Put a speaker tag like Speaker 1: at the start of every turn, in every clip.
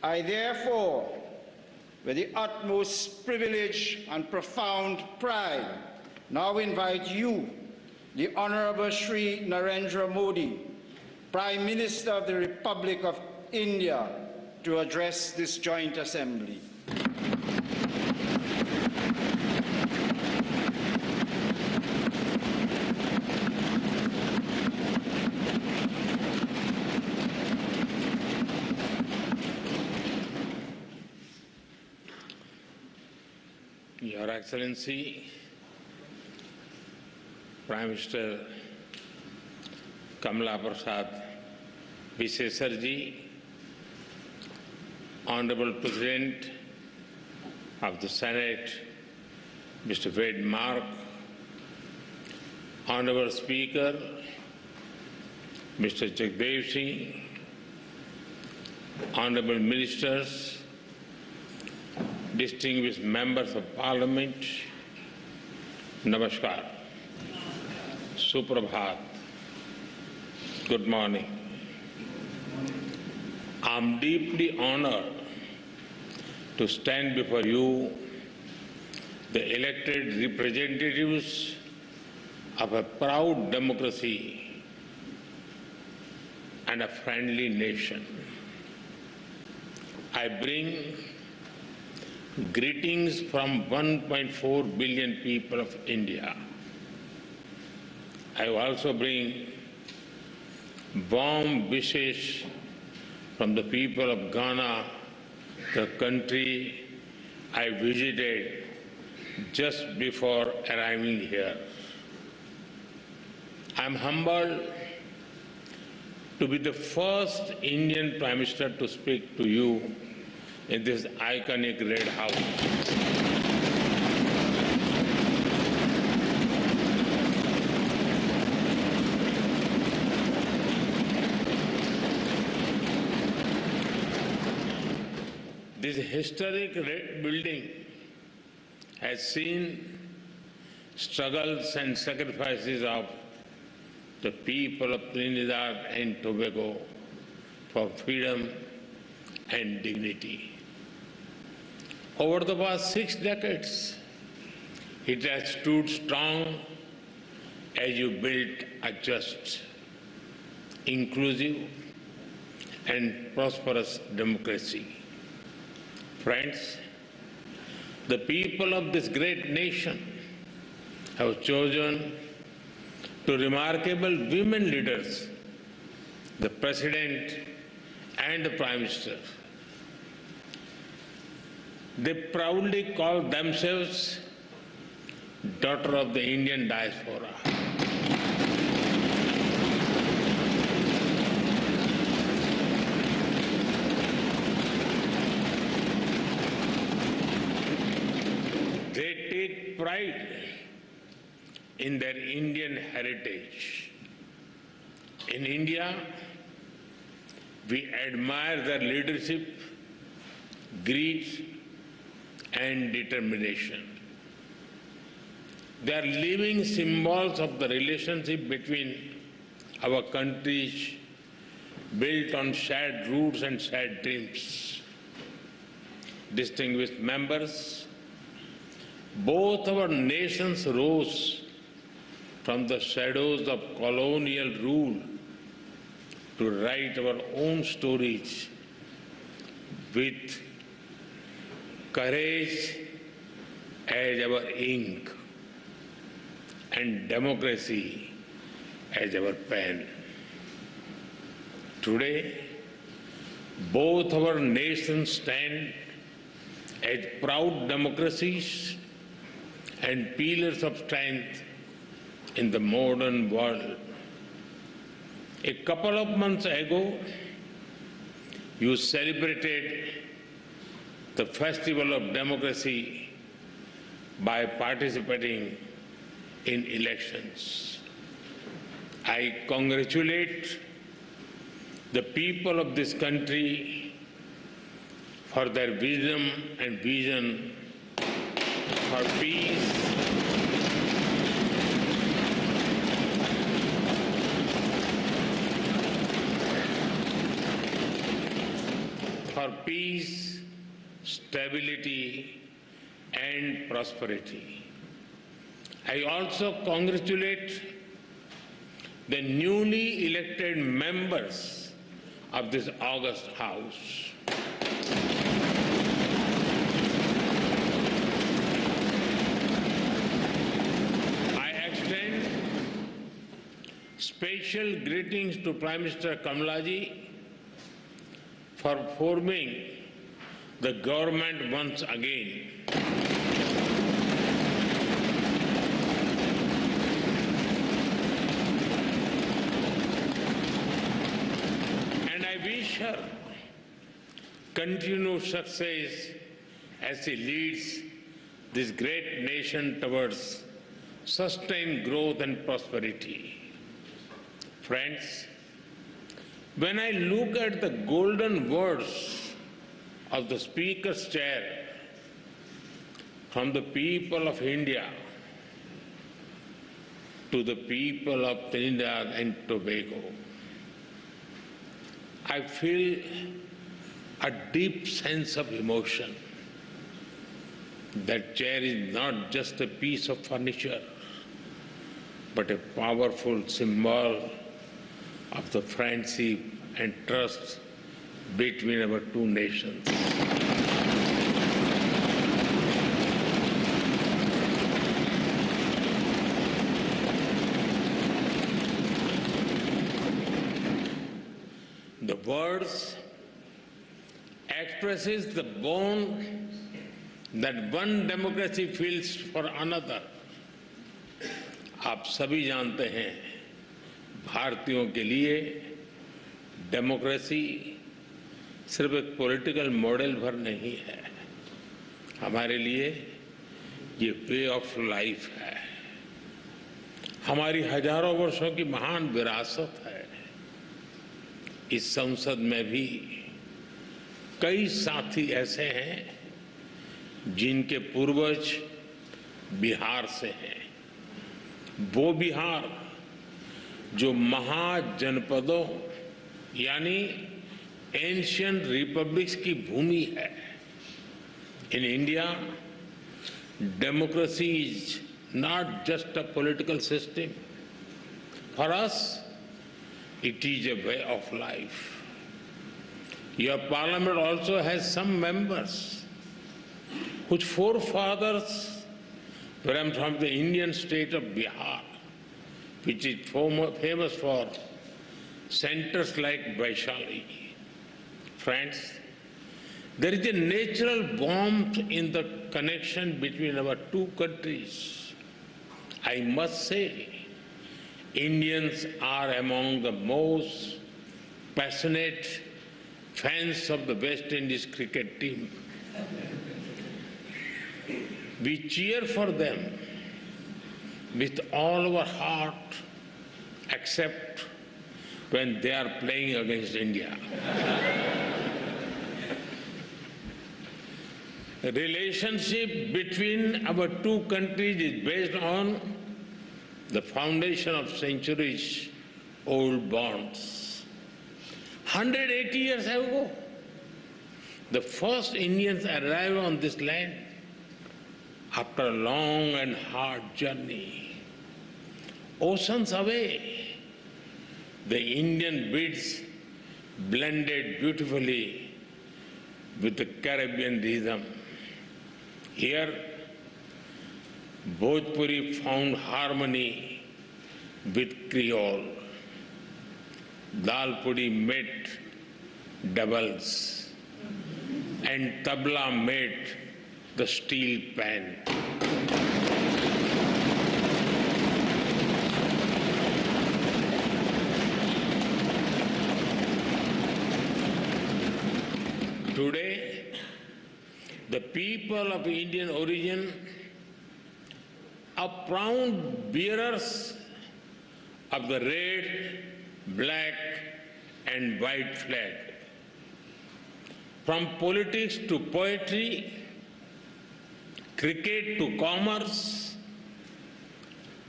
Speaker 1: I therefore, with the utmost privilege and profound pride, now invite you, the Honorable Shri Narendra Modi, Prime Minister of the Republic of India, to address this joint assembly.
Speaker 2: Your Excellency, Prime Minister Kamala Prasad Vishesharji, Honorable President of the Senate, Mr. Wade Mark, Honorable Speaker, Mr. Jagdev Singh, Honorable Ministers, distinguished members of Parliament, Namaskar, Suprabhat, good morning. I am deeply honored to stand before you, the elected representatives of a proud democracy and a friendly nation. I bring greetings from 1.4 billion people of India. I also bring warm wishes from the people of Ghana, the country I visited just before arriving here. I am humbled to be the first Indian Prime Minister to speak to you in this iconic Red House. This historic red building has seen struggles and sacrifices of the people of Trinidad and Tobago for freedom and dignity. Over the past 6 decades, it has stood strong as you built a just, inclusive, and prosperous democracy. Friends, the people of this great nation have chosen two remarkable women leaders, the President and the Prime Minister. They proudly call themselves daughter of the Indian diaspora. They take pride in their Indian heritage. In India, we admire their leadership, grit, and determination. They are living symbols of the relationship between our countries, built on shared roots and shared dreams. Distinguished members, both our nations rose from the shadows of colonial rule to write our own stories with courage as our ink and democracy as our pen. Today, both our nations stand as proud democracies and pillars of strength in the modern world. A couple of months ago, you celebrated the Festival of Democracy by participating in elections. I congratulate the people of this country for their wisdom and vision for peace, for peace, stability, and prosperity. I also congratulate the newly elected members of this august House. I extend special greetings to Prime Minister Kamalaji for forming the government once again. And I wish her continued success as she leads this great nation towards sustained growth and prosperity. Friends, when I look at the golden words of the Speaker's chair from the people of India to the people of Trinidad and Tobago, I feel a deep sense of emotion. That chair is not just a piece of furniture, but a powerful symbol of the friendship and trust between our two nations. The words expresses the bond that one democracy feels for another. आप सभी जानते हैं, भारतीयों के लिए democracy सिर्फ एक political model भर नहीं है, हमारे लिए ये वे ऑफ लाइफ है, हमारी हजारों वर्षों की महान विरासत है। इस संसद में भी कई साथी ऐसे हैं जिनके पूर्वज बिहार से हैं। वो बिहार जो महाजनपदों यानी एंशिएंट रिपब्लिक्स की भूमि है। In India, democracy is not just a political system, for us it is a way of life. Your parliament also has some members whose forefathers were from the Indian state of Bihar, which is famous for centers like Vaishali. Friends, there is a natural warmth in the connection between our two countries. I must say, Indians are among the most passionate fans of the West Indies cricket team. We cheer for them with all our heart, except when they are playing against India. The relationship between our two countries is based on the foundation of centuries-old bonds. 180 years ago, the first Indians arrived on this land after a long and hard journey. Oceans away, the Indian beats blended beautifully with the Caribbean rhythm. Here, Bhojpuri found harmony with Creole. Dalpuri met doubles, and tabla met the steel pan. Today, the people of Indian origin are proud bearers of the red, black, and white flag. From politics to poetry, cricket to commerce,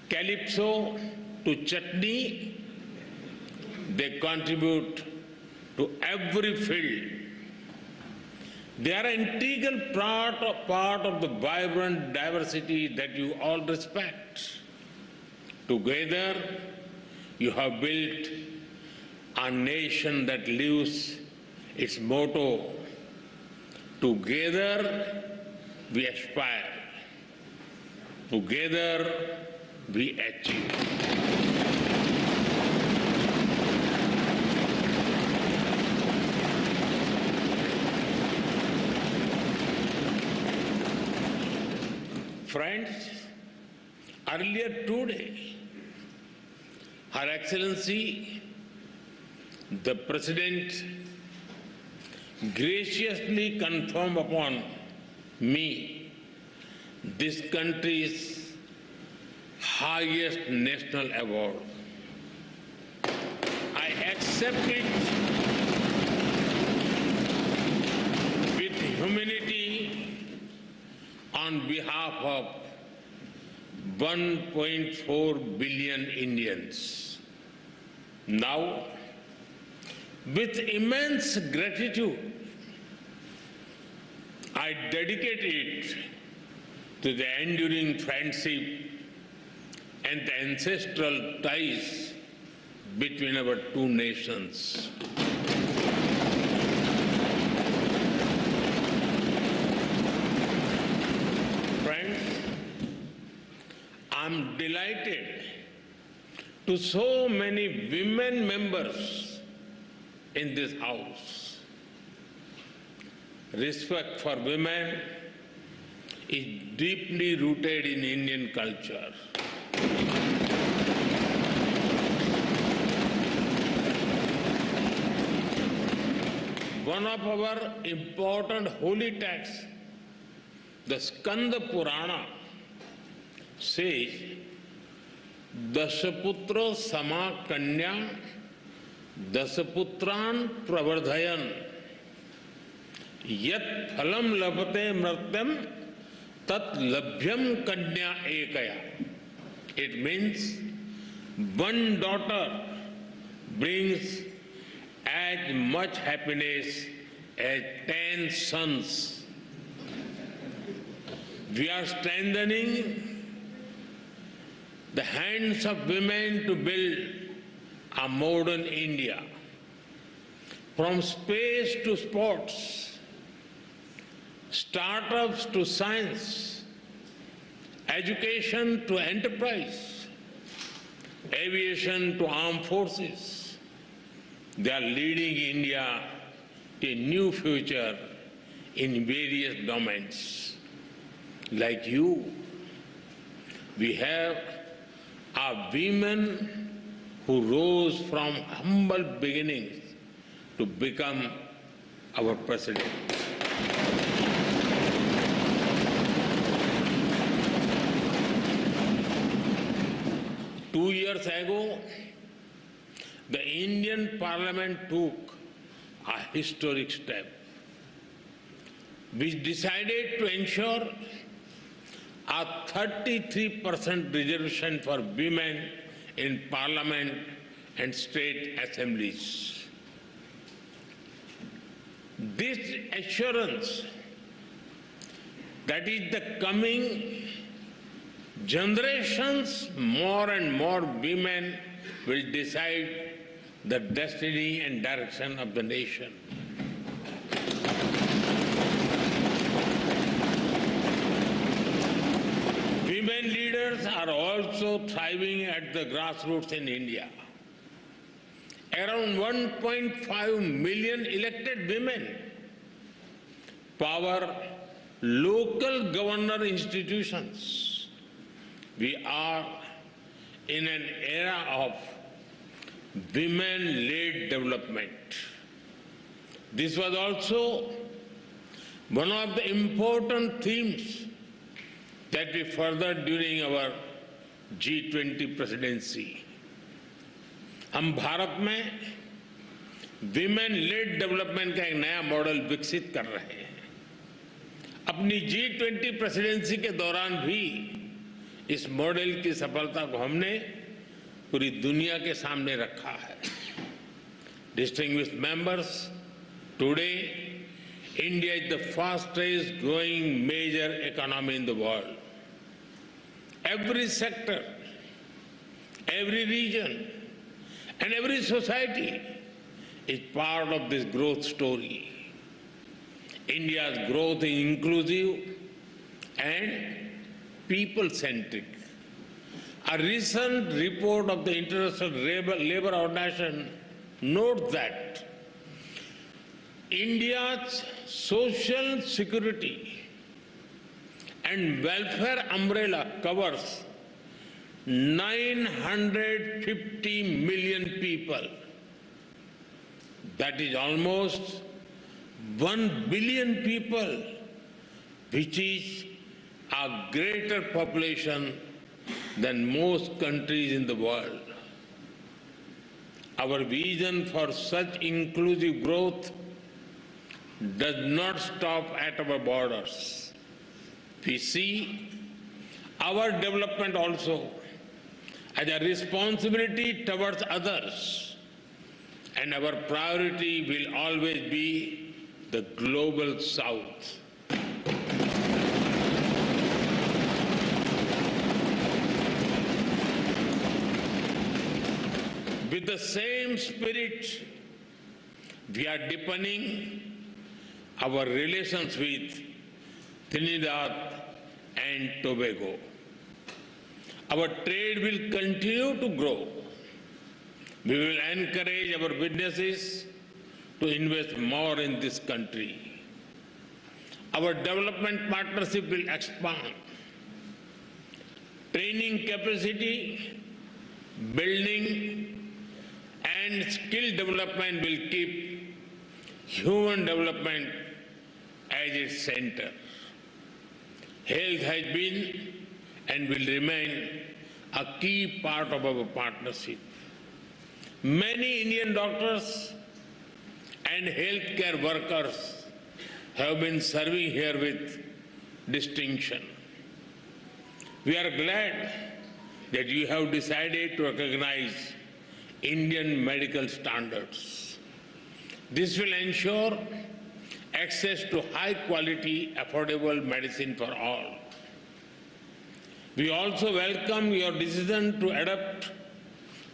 Speaker 2: calypso to chutney, they contribute to every field They are an integral part of the vibrant diversity that you all respect. Together, you have built a nation that lives its motto, together we aspire, together we achieve. Friends, earlier today, Her Excellency, the President, graciously conferred upon me this country's highest national award. I accept it with humility on behalf of 1.4 billion Indians. Now, with immense gratitude, I dedicate it to the enduring friendship and the ancestral ties between our two nations. Friends, I'm delighted to so many women members in this House. Respect for women is deeply rooted in Indian culture. One of our important holy texts, the Skanda Purana, says, Dasaputro Sama Kanya Dasaputran Pravardhayan Yat Phalam Labhate Mratyam Tat Labhyam Kanya Ekaya. It means one daughter brings as much happiness as 10 sons. We are strengthening the hands of women to build a modern India. From space to sports, startups to science, education to enterprise, aviation to armed forces, they are leading India to a new future in various domains. Like you, we have our women who rose from humble beginnings to become our president. Two years ago, the Indian Parliament took a historic step, which decided to ensure a 33% reservation for women in Parliament and state assemblies. This assurance that is the coming generations, more and more women will decide the destiny and direction of the nation. Women leaders are also thriving at the grassroots in India. Around 1.5 million elected women power local governor institutions. We are in an era of women-led development. This was also one of the important themes that we furthered during our G20 presidency. हम भारत में women lead development का एक नया model विकसित कर रहे हैं। अपनी G20 प्रेसिडेंसी के दौरान भी इस मॉडल की सफलता को हमने पूरी दुनिया के सामने रखा है। Distinguished members, today India is the fastest growing major economy in the world. Every sector, every region, and every society is part of this growth story. India's growth is inclusive and people-centric. A recent report of the International Labour Organization notes that India's social security and welfare umbrella covers 950 million people. That is almost 1 billion people, which is a greater population than most countries in the world. Our vision for such inclusive growth does not stop at our borders. We see our development also as a responsibility towards others, and our priority will always be the global South. With the same spirit, we are deepening our relations with Trinidad and Tobago. Our trade will continue to grow. We will encourage our businesses to invest more in this country. Our development partnership will expand. Training capacity, building, and skill development will keep human development as its center. Health has been and will remain a key part of our partnership. Many Indian doctors and healthcare workers have been serving here with distinction. We are glad that you have decided to recognize Indian medical standards. This will ensure access to high-quality, affordable medicine for all. We also welcome your decision to adopt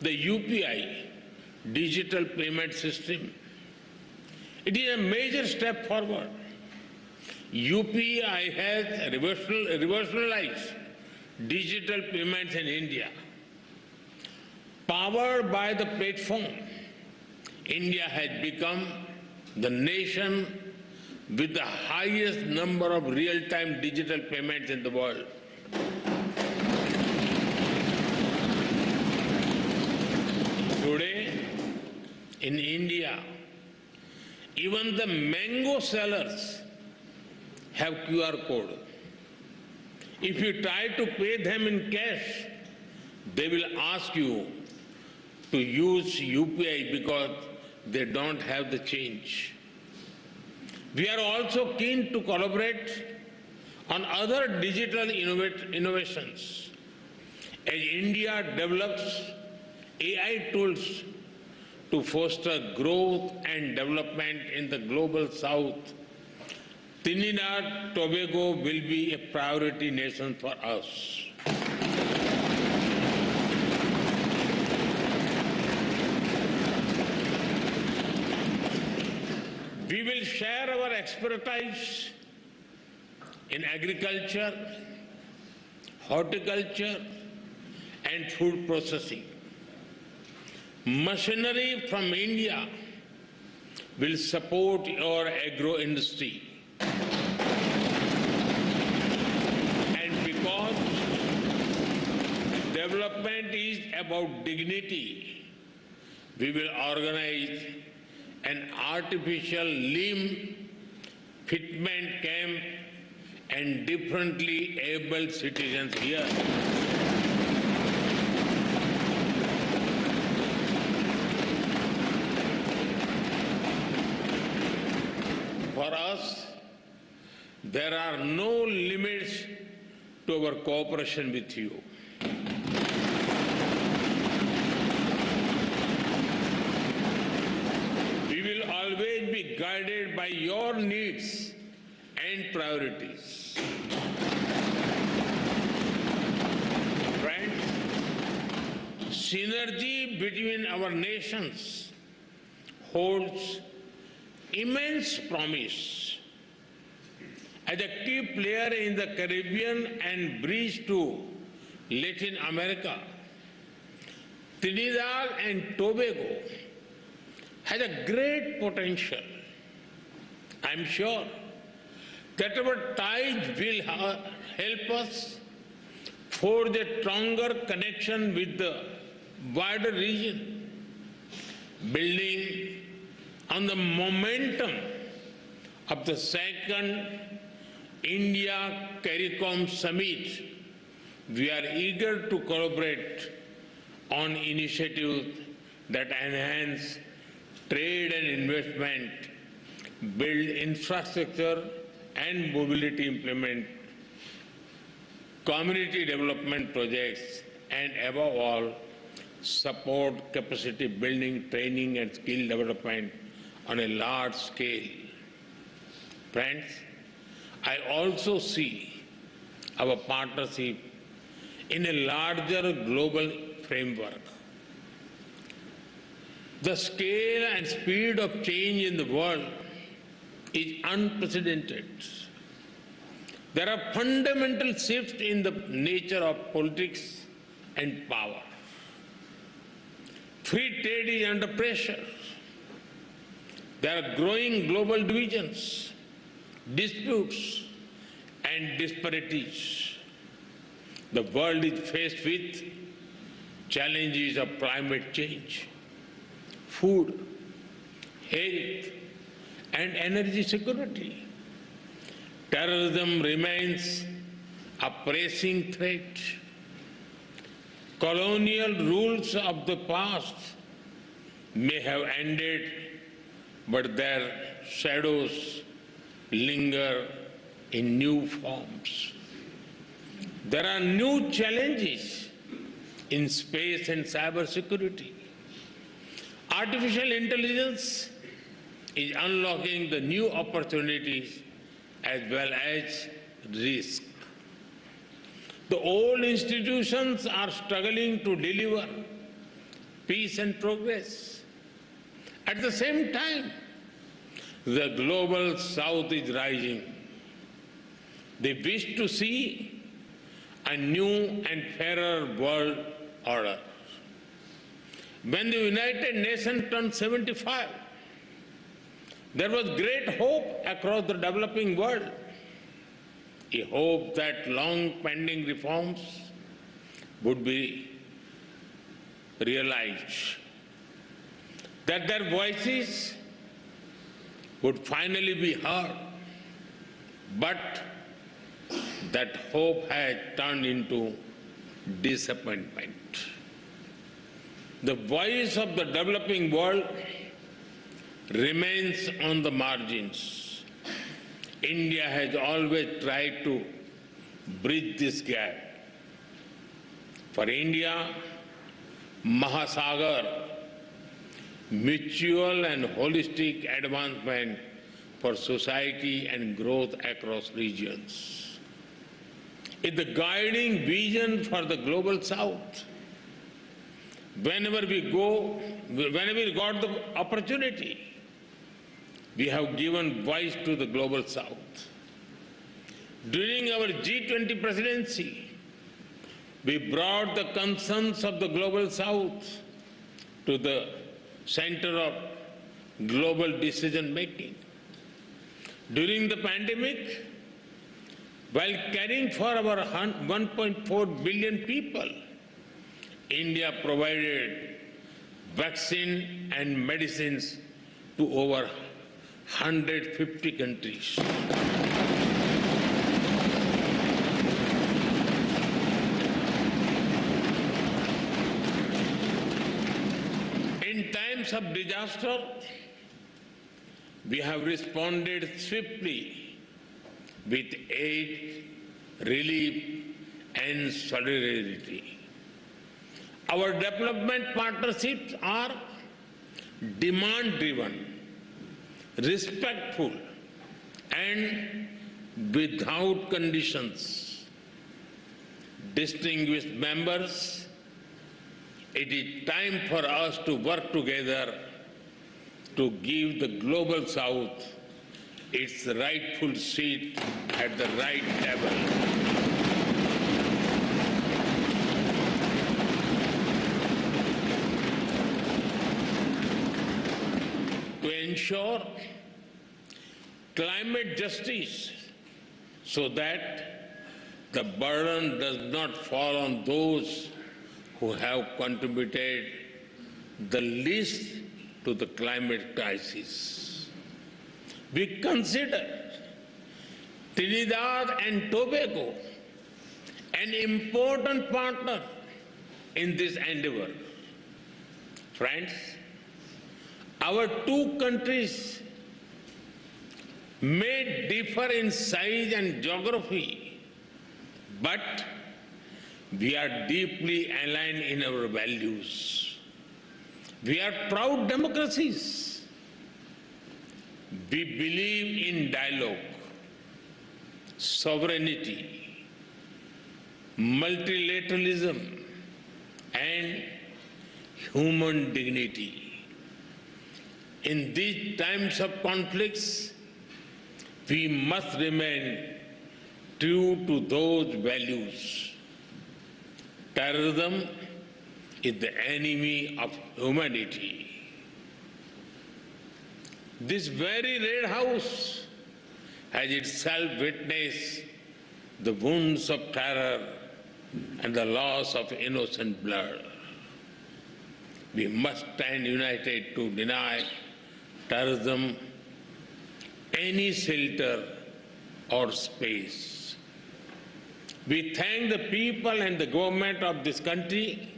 Speaker 2: the UPI digital payment system. It is a major step forward. UPI has revolutionized digital payments in India. Powered by the platform, India has become the nation with the highest number of real-time digital payments in the world. Today, in India, even the mango sellers have QR code. If you try to pay them in cash, they will ask you to use UPI because they don't have the change. We are also keen to collaborate on other digital innovations. As India develops AI tools to foster growth and development in the global South, Trinidad and Tobago will be a priority nation for us. We will share our expertise in agriculture, horticulture, and food processing. Machinery from India will support your agro industry. And because development is about dignity, we will organize an artificial limb fitment camp and differently abled citizens here. For us, there are no limits to our cooperation with you. We will always be guided by your needs and priorities. Friends, synergy between our nations holds immense promise. As a key player in the Caribbean and bridge to Latin America, Trinidad and Tobago has a great potential. I'm sure that our ties will help us forge a stronger connection with the wider region, building on the momentum of the second India-CARICOM summit. We are eager to collaborate on initiatives that enhance trade and investment, build infrastructure and mobility, implement community development projects, and above all, support capacity building, training and skill development on a large scale. Friends, I also see our partnership in a larger global framework. The scale and speed of change in the world is unprecedented. There are fundamental shifts in the nature of politics and power. Free trade is under pressure. There are growing global divisions, disputes, and disparities. The world is faced with challenges of climate change, food, health, and energy security. Terrorism remains a pressing threat. Colonial rules of the past may have ended, but their shadows linger in new forms. There are new challenges in space and cybersecurity. Artificial intelligence is unlocking the new opportunities as well as risk. The old institutions are struggling to deliver peace and progress. At the same time, the global south is rising. They wish to see a new and fairer world order. When the United Nations turned 75, there was great hope across the developing world. A hope that long-pending reforms would be realized, that their voices would finally be heard. But that hope had turned into disappointment. The voice of the developing world remains on the margins. India has always tried to bridge this gap. For India, Mahasagar, mutual and holistic advancement for society and growth across regions, is the guiding vision for the global south. Whenever we got the opportunity, we have given voice to the global south. During our G20 presidency, we brought the concerns of the global south to the center of global decision making. During the pandemic, while caring for our 1.4 billion people, India provided vaccine and medicines to over 150 countries. In times of disaster, we have responded swiftly with aid, relief, and solidarity. Our development partnerships are demand-driven, respectful, and without conditions. Distinguished members, it is time for us to work together to give the Global South its rightful seat at the right table. To ensure climate justice so that the burden does not fall on those who have contributed the least to the climate crisis. We consider Trinidad and Tobago an important partner in this endeavor. Friends, our two countries may differ in size and geography, but we are deeply aligned in our values. We are proud democracies. We believe in dialogue, sovereignty, multilateralism, and human dignity. In these times of conflicts, we must remain true to those values. Terrorism is the enemy of humanity. This very Red House has itself witnessed the wounds of terror and the loss of innocent blood. We must stand united to deny terrorism any shelter or space. We thank the people and the government of this country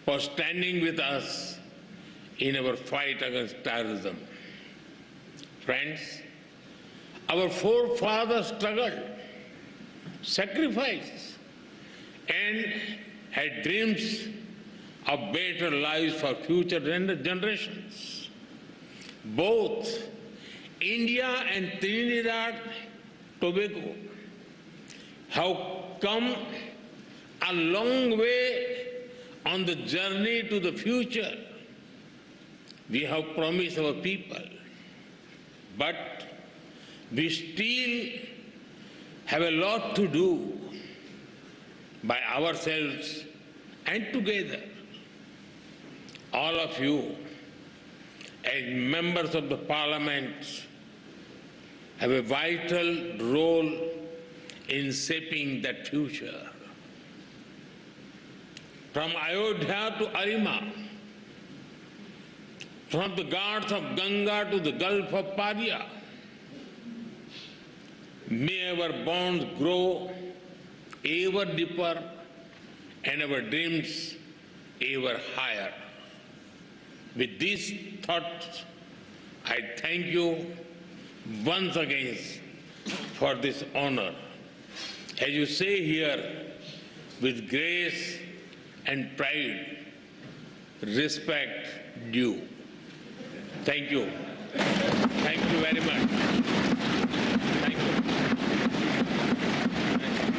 Speaker 2: for standing with us in our fight against terrorism. Friends, our forefathers struggled, sacrificed, and had dreams of better lives for future generations. Both India and Trinidad Tobago have come a long way on the journey to the future. We have promised our people, but we still have a lot to do by ourselves and together. All of you, as members of the Parliament, have a vital role in shaping that future. From Ayodhya to Arima, from the Ghats of Ganga to the Gulf of Paria, may our bonds grow ever deeper and our dreams ever higher. With these thoughts, I thank you once again for this honor. As you say here, with grace and pride, respect due. Thank you. Thank you very much. Thank you.